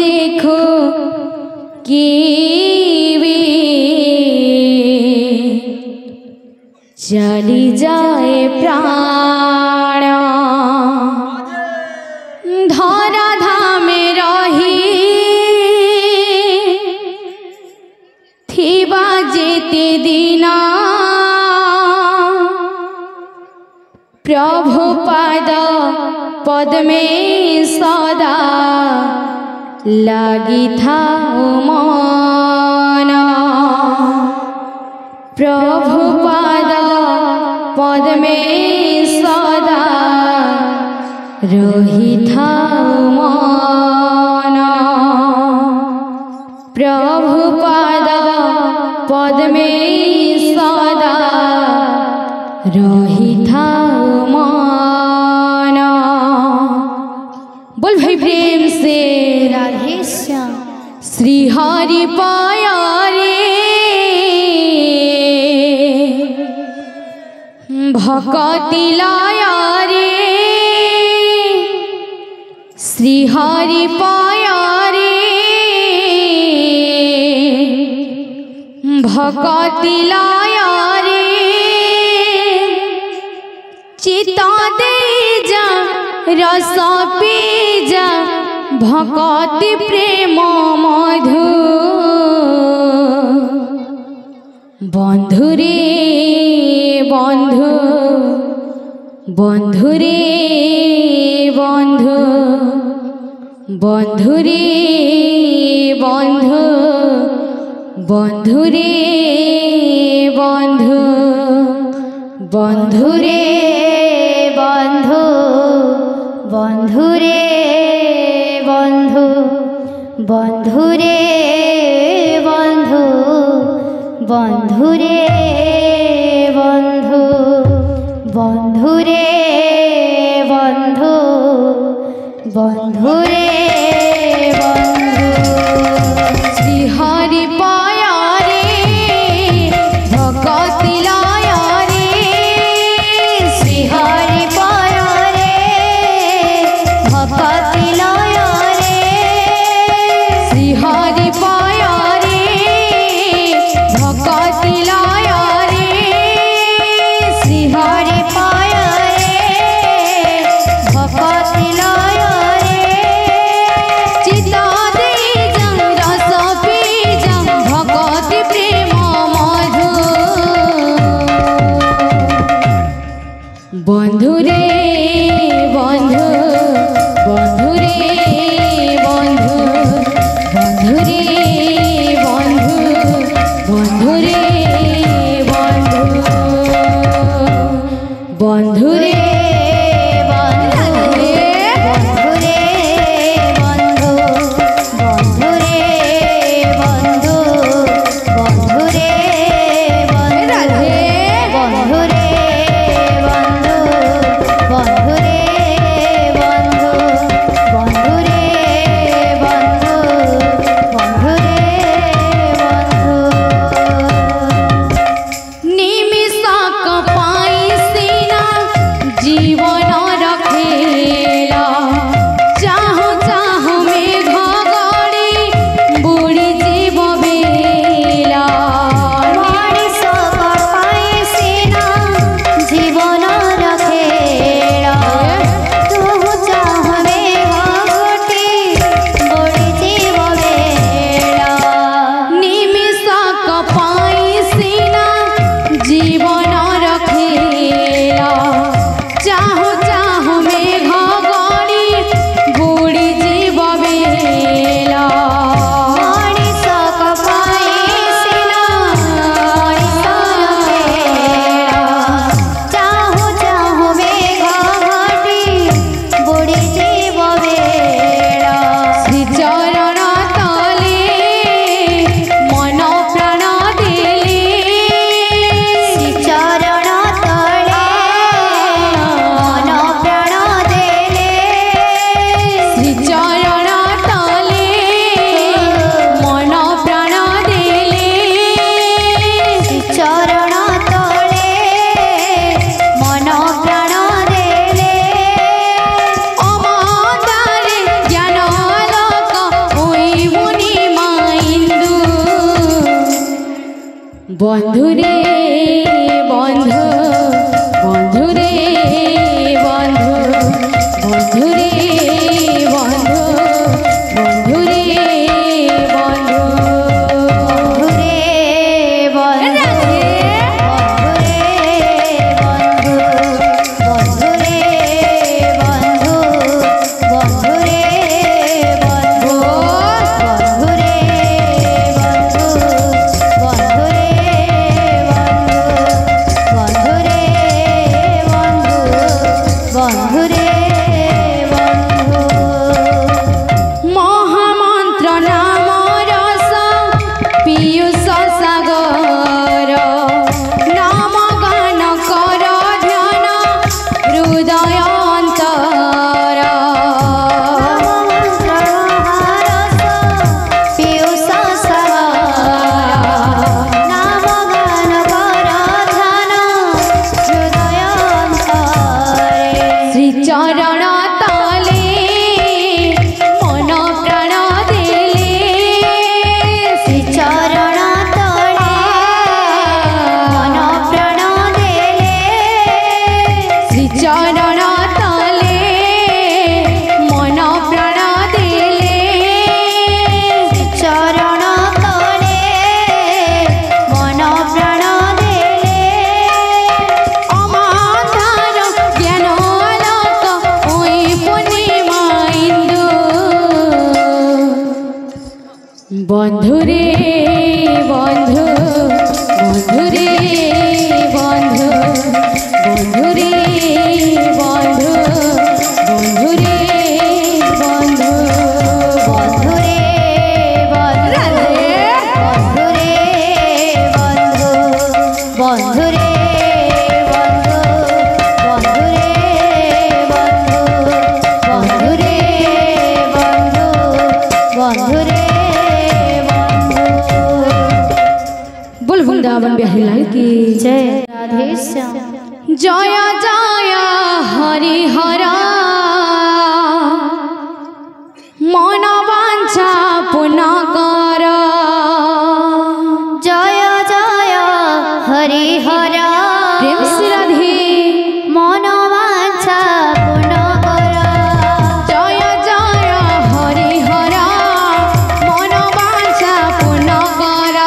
देखो कि चली जाए प्राण धरा धामे रही थिबा जेते दिना प्रभु पाद पद्मे सदा लगी था मन प्रभु पाद पद्मे सदा रही था मन प्रभु पाद पद्मे सदा रही था मन। बोल भाई प्रेम से राधे श्याम। श्री हरि पाया रे भक्ति लाया रे श्री हरि पाया रे भक्ति लाया रे चिता दे जा रस पी जा भक्ति प्रेम मधु बंधु रे बंधु बंधु रे बंधु बंधु रे बंधु बंधु रे बंधु बंधु रे बंधु बंधु रे बंधु बंधु रे बंधु बंधु रे बंधु बंधु रे बंधु बंधु रे बंधु। श्री हरि पाया रे भक्ति लाया रे श्री हरि पाया रे भक्ति लाया रे श्री हरि पाया रे भक्ति लाया रे श्री हरि पाया रे भक्ति लाया रे বন্ধুরে বন্ধু বন্ধুরে বন্ধু বন্ধুরে বন্ধু বন্ধুরে বন্ধু বন্ধুরে বন্ধু বন্ধুরে বন্ধু বন্ধুরে বন্ধু বন্ধুরে বন্ধু বন্ধুরে বন্ধু বন্ধুরে বন্ধুরে বন্ধুরে বন্ধুরে বন্ধুরে वृंदावन बिहारी लाल की जय। राधे श्याम। जय जय हरि हरा मन वांछा पूर्ण कर। जय जय हरि हरा प्रेम से राधे मन वांछा पूर्ण कर। जय जय हरि हरा मन वांछा पूर्ण कर।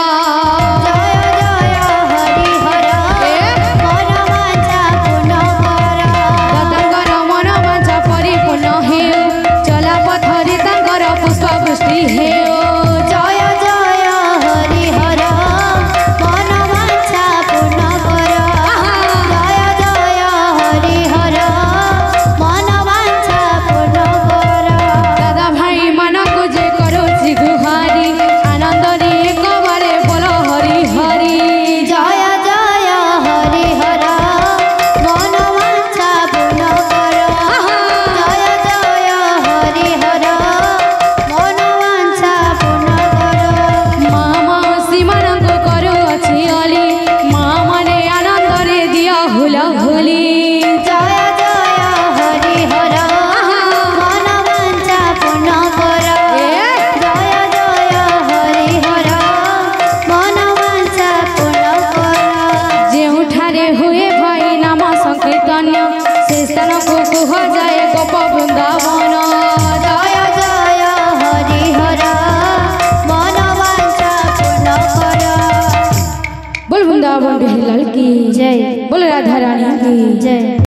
वृंदावन बिहारी लाल की जय। बोल राधा रानी की जय।